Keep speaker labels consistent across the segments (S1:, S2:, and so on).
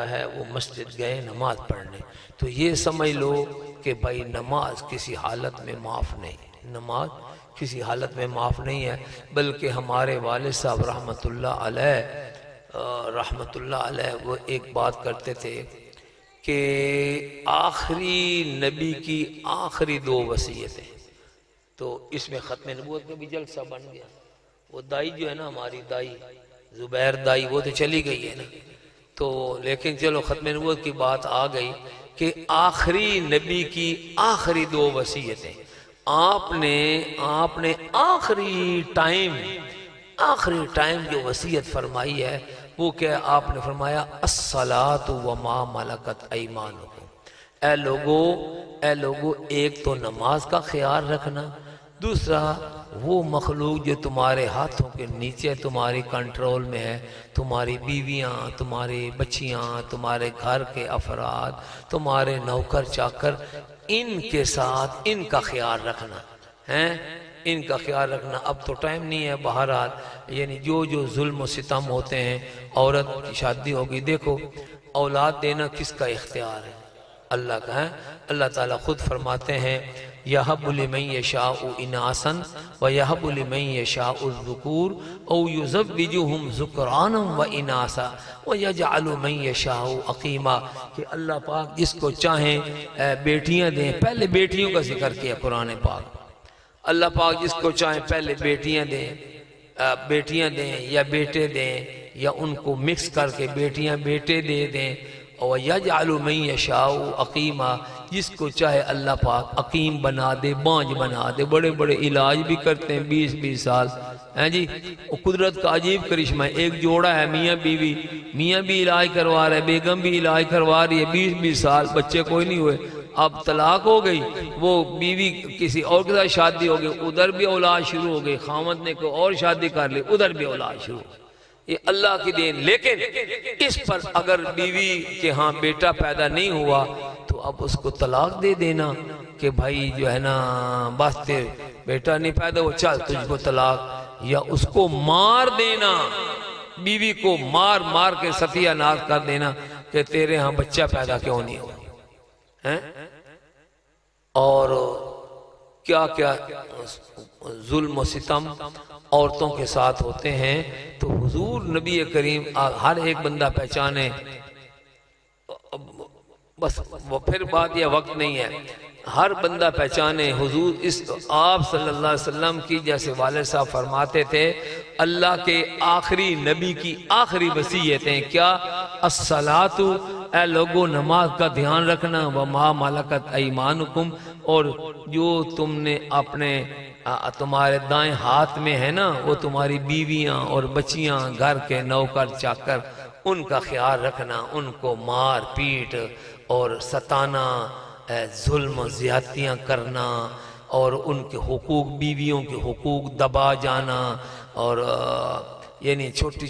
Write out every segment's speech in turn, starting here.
S1: ہے وہ مسجد گئے نماز پڑھنے، تو یہ سمجھ لو کہ بھائی نماز کسی حالت میں معاف نہیں، نماز کسی حالت میں معاف نہیں ہے، بلکہ ہمارے والد صاحب رحمۃ اللہ علیہ وہ ایک بات کرتے تھے کہ آخری نبی کی آخری 2 وصیتیں، تو اس میں ختم نبوت کا بھی جلسہ بن گیا۔ وہ دائی جو ہے نا ہماری دائی زبیر دائی، وہ تو چلی گئی ہے نا، تو لیکن چلو ختم نبوت کی بات آ گئی کہ آخری نبی کی آخری 2 وصیتیں آپ نے آخری ٹائم جو وصیت فرمائی ہے وہ کیا آپ نے فرمایا الصلاۃ وما ملکت ایمانکم، اے لوگو ایک تو نماز کا خیال رکھنا، دوسرا وہ مخلوق جو تمہارے ہاتھوں کے نیچے تمہاری کنٹرول میں ہے، تمہاری بیویاں، تمہاری بچیاں، تمہارے گھر کے افراد، تمہارے نوکر چاکر، ان کے ساتھ ان کا خیال رکھنا ہے، ان کا خیال رکھنا۔ اب تو ٹائم نہیں ہے، بہرحال یعنی جو ظلم و ستم ہوتے ہیں، عورت کی شادی ہوگی، دیکھو اولاد دینا کس کا اختیار ہے؟ اللہ کا ہے۔ اللہ تعالیٰ خود فرماتے ہیں یَهَبُ لِمَن يَشَاءُ إِنَاثًا وَيَهَبُ لِمَن يَشَاءُ الذُّكُورَ أَوْ يُزَوِّجُهُمْ ذُكْرَانًا وَإِنَاثًا وَيَجْعَلُ مَن يَشَاءُ عَقِيمًا، کہ اللہ پاک جس کو چاہیں بیٹیاں دیں، پہلے بیٹیوں کا ذکر کیا قرآن پاک، اللہ پاک جس کو چاہیں پہلے بیٹیاں دیں یا بیٹے دیں، یا ان کو مکس کر کے بیٹیاں بیٹے دے دیں، وَيَجْعَلُ مَن يَشَاءُ عَقِيمًا، جس کو چاہے اللہ پاک عقیم بنا دے، بانج بنا دے، بڑے بڑے علاج بھی کرتے ہیں 20 سال ہیں جی، وہ قدرت کا عجیب کرشمہ ہے۔ ایک جوڑا ہے میاں بیوی، میاں بھی علاج کروا رہے، بیگم بھی علاج کروا رہی ہے، 20 سال بچے کوئی نہیں ہوئے، اب طلاق ہو گئی، وہ بیوی کسی اور کے ساتھ شادی ہو گئی، ادھر بھی اولاد شروع ہو گئی، خامد نے کوئی اور شادی کر لی، ادھر بھی اولاد شروع ہو گئی، یہ اللہ کی دین۔ لیکن اس پر اگر بیوی کے ہاں بیٹا پیدا نہیں ہوا تو اب اس کو طلاق دے دینا کہ بھائی جو ہے نا بس تیر بیٹا نہیں پیدا ہوا، چل تجھ کو طلاق، یا اس کو مار دینا، بیوی کو مار کے ستیہ ناز کر دینا کہ تیرے ہاں بچہ پیدا کیوں نہیں ہوا ہے۔ اور کیا ظلم و ستم عورتوں کے ساتھ ہوتے ہیں، تو حضور نبی کریم ہر ایک بندہ پہچانے، بس وہ پھر بات یہ وقت نہیں ہے، ہر بندہ پہچانے حضور اس آپ صلی اللہ علیہ وسلم کی، جیسے والد صاحب فرماتے تھے اللہ کے آخری نبی کی آخری وصیتیں کیا؟ الصلاۃ، اے لوگو نماز کا دھیان رکھنا، وما ملکت ایمانکم، اور جو تم نے تمہارے دائیں ہاتھ میں ہے نا، وہ تمہاری بیویاں اور بچیاں، گھر کے نوکر چاکر، ان کا خیال رکھنا، ان کو مار پیٹ اور ستانا، ظلم و زیادتیاں کرنا، اور ان کے حقوق، بیویوں کے حقوق دبا جانا، اور یعنی چھوٹی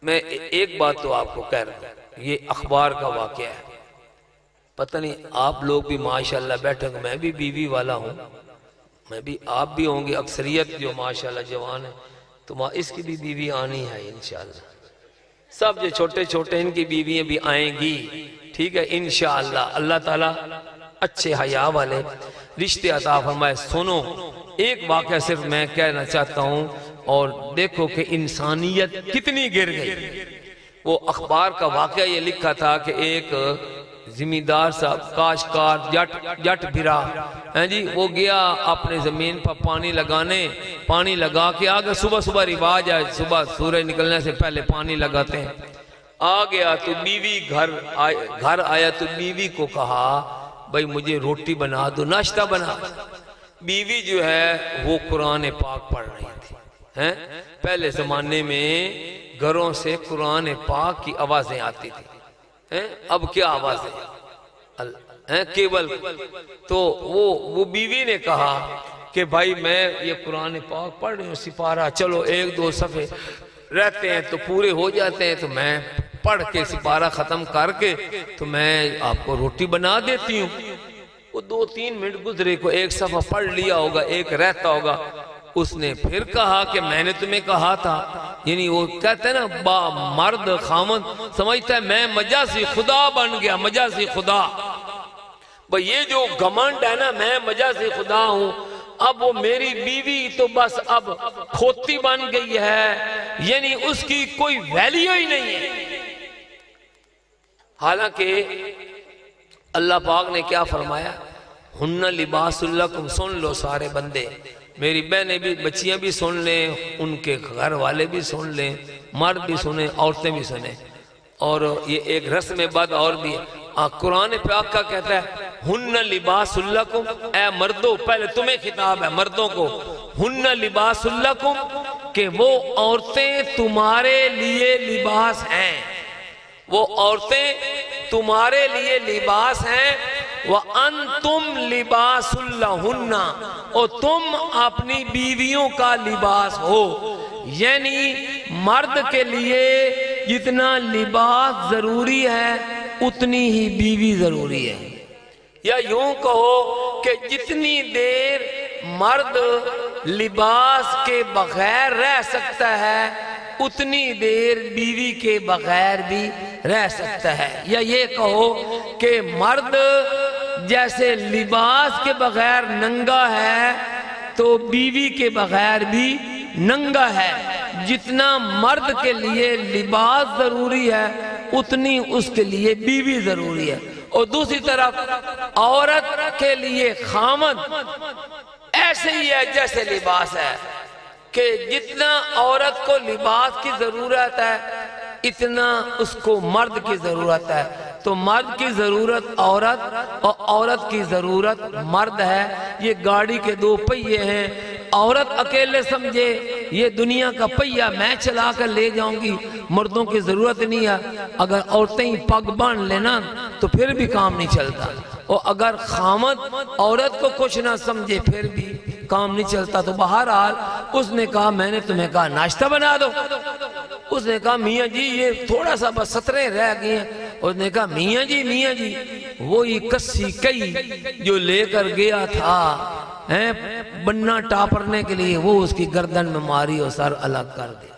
S1: میں ایک بات تو آپ کو کہہ رہا ہوں، یہ اخبار کا واقعہ ہے، پتہ نہیں آپ لوگ بھی ماشاءاللہ بیٹھے گے، میں بھی بیوی والا ہوں، میں بھی، آپ بھی ہوں گے، اکثریت جو ماشاءاللہ جوان ہے، تو اس کی بھی بیوی آنی ہے انشاءاللہ، سب جو چھوٹے چھوٹے ان کی بیویاں بھی آئیں گی، ٹھیک ہے انشاءاللہ۔ اللہ تعالیٰ اچھے حیا والے رشتے عطا فرمائے۔ سنو ایک واقعہ صرف میں کہنا چاہتا ہوں، اور دیکھو کہ انسانیت کتنی گر گئی۔ وہ اخبار کا واقعہ یہ لکھا تھا کہ ایک زمیندار صاحب، کاشتکار، جٹ بھرا ہیں جی، وہ گیا اپنے زمین پر پانی لگا کے آگے، صبح رواج ہے، صبح سورج نکلنے سے پہلے پانی لگاتے ہیں، آ گیا تو بیوی گھر آیا تو بیوی کو کہا بھائی مجھے روٹی بنا دو، ناشتہ بنا۔ بیوی جو ہے وہ قرآن پاک پڑھ رہی تھی، پہلے زمانے میں گھروں سے قرآن پاک کی آوازیں آتی تھی، اب کیا آوازیں کیبل، تو وہ بیوی نے کہا کہ بھائی میں یہ قرآن پاک پڑھ رہی ہوں، سپارہ چلو 1-2 صفحے رہتے ہیں تو پورے ہو جاتے ہیں، تو میں پڑھ کے سپارہ ختم کر کے تو میں آپ کو روٹی بنا دیتی ہوں۔ وہ 2-3 منٹ گزرے کو 1 صفحہ پڑھ لیا ہوگا، 1 رہتا ہوگا، اس نے پھر کہا کہ میں نے تمہیں کہا تھا یعنی وہ کہتے ہیں نا با مرد خامد سمجھتا ہے میں مجازی خدا بن گیا، مجازی خدا. بھئی یہ جو گھمنڈ ہے نا میں مجازی خدا ہوں، اب وہ میری بیوی تو بس اب کھوتی بن گئی ہے، یعنی اس کی کوئی ویلیو ہی نہیں ہے. حالانکہ اللہ پاک نے کیا فرمایا؟ ہن لباس لکم. سن لو سارے بندے، میری بہنیں بھی، بچیاں بھی سن لیں، ان کے گھر والے بھی سن لیں، مرد بھی سنیں، عورتیں بھی سنیں. اور یہ ایک رسم بد اور بھی ہے. قرآن پاک کا کہتا ہے ہن لباس لکم، اے مردوں، پہلے تمہیں خطاب ہے مردوں کو، ہن لباس لکم، کہ وہ عورتیں تمہارے لیے لباس ہیں، وہ عورتیں تمہارے لیے لباس ہیں. وَأَنْتُمْ لِبَاسٌ لَهُنَّ، اور تم اپنی بیویوں کا لباس ہو. یعنی مرد کے لیے جتنا لباس ضروری ہے اتنی ہی بیوی ضروری ہے. یا یوں کہو کہ جتنی دیر مرد لباس کے بغیر رہ سکتا ہے اتنی دیر بیوی کے بغیر بھی رہ سکتا ہے. یا یہ کہو کہ مرد جیسے لباس کے بغیر ننگا ہے تو بیوی کے بغیر بھی ننگا ہے. جتنا مرد کے لیے لباس ضروری ہے اتنی اس کے لیے بیوی ضروری ہے. اور دوسری طرف عورت کے لیے خامد ایسے ہی ہے جیسے لباس ہے، کہ جتنا عورت کو لباس کی ضرورت ہے اتنا اس کو مرد کی ضرورت ہے. تو مرد کی ضرورت عورت اور عورت کی ضرورت مرد ہے. یہ گاڑی کے دو پہیے ہیں. عورت اکیلے سمجھے یہ دنیا کا پہیہ میں چلا کر لے جاؤں گی، مردوں کی ضرورت نہیں ہے. اگر عورتیں ہی پگ باندھ لینا تو پھر بھی کام نہیں چلتا. اور اگر خامد عورت کو کچھ نہ سمجھے پھر بھی کام نہیں چلتا. تو بہرحال اس نے کہا میں نے تمہیں کہا ناشتہ بنا دو. اس نے کہا میاں جی یہ تھوڑا سا بس سترے رہ گئے ہیں. اس نے کہا میاں جی وہی کسی کئی جو لے کر گیا تھا بننا ٹاپرنے کے لیے، وہ اس کی گردن میں ماری اور سر الگ کر دیا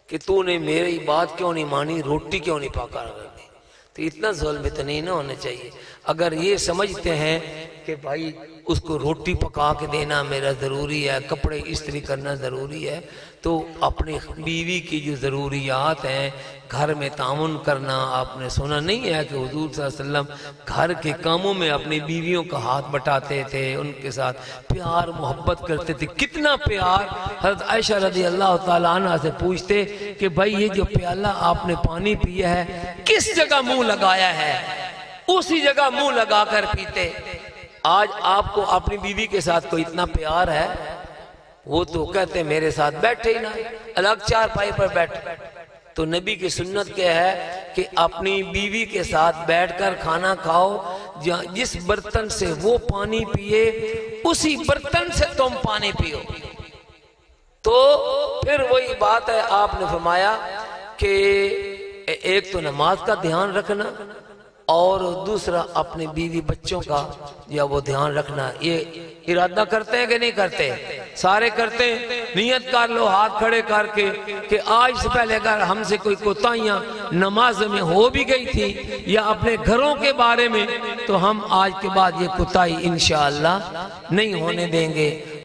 S1: کہ تو نے میری بات کیوں نہیں مانی، روٹی کیوں نہیں پکا کر دی. تو اتنا ظلم تو نہیں نہ ہونا چاہیے. اگر یہ سمجھتے ہیں کہ بھائی اس کو روٹی پکا کے دینا میرا ضروری ہے، کپڑے استری کرنا ضروری ہے، تو اپنی بیوی کی جو ضروریات ہیں گھر میں تعاون کرنا. آپ نے سنا نہیں ہے کہ حضور صلی اللہ علیہ وسلم گھر کے کاموں میں اپنی بیویوں کا ہاتھ بٹاتے تھے، ان کے ساتھ پیار محبت کرتے تھے. کتنا پیار. حضرت عائشہ رضی اللہ تعالیٰ عنہ سے پوچھتے کہ بھائی یہ جو پیالہ آپ نے پانی پیا ہے کس جگہ منہ لگایا ہے؟ اسی جگہ منہ لگا کر پیتے. آج آپ کو اپنی بیوی کے ساتھ کوئی اتنا پیار ہے؟ وہ تو کہتے میرے ساتھ بیٹھے ہی نہ، الگ چار پائی پر بیٹھ. تو نبی کی سنت کیا ہے کہ اپنی بیوی کے ساتھ بیٹھ کر کھانا کھاؤ. جس برتن سے وہ پانی پیے اسی برتن سے تم پانی پیو. تو پھر وہی بات ہے، آپ نے فرمایا کہ ایک تو نماز کا دھیان رکھنا اور دوسرا اپنے بیوی بچوں کا یا وہ دھیان رکھنا. یہ ارادہ کرتے ہیں کہ نہیں کرتے؟ سارے کرتے ہیں. نیت کر لو ہاتھ کھڑے کر کے کہ آج سے پہلے اگر ہم سے کوئی کوتاہیاں نماز میں ہو بھی گئی تھی یا اپنے گھروں کے بارے میں، تو ہم آج کے بعد یہ کوتاہی انشاءاللہ نہیں ہونے دیں گے.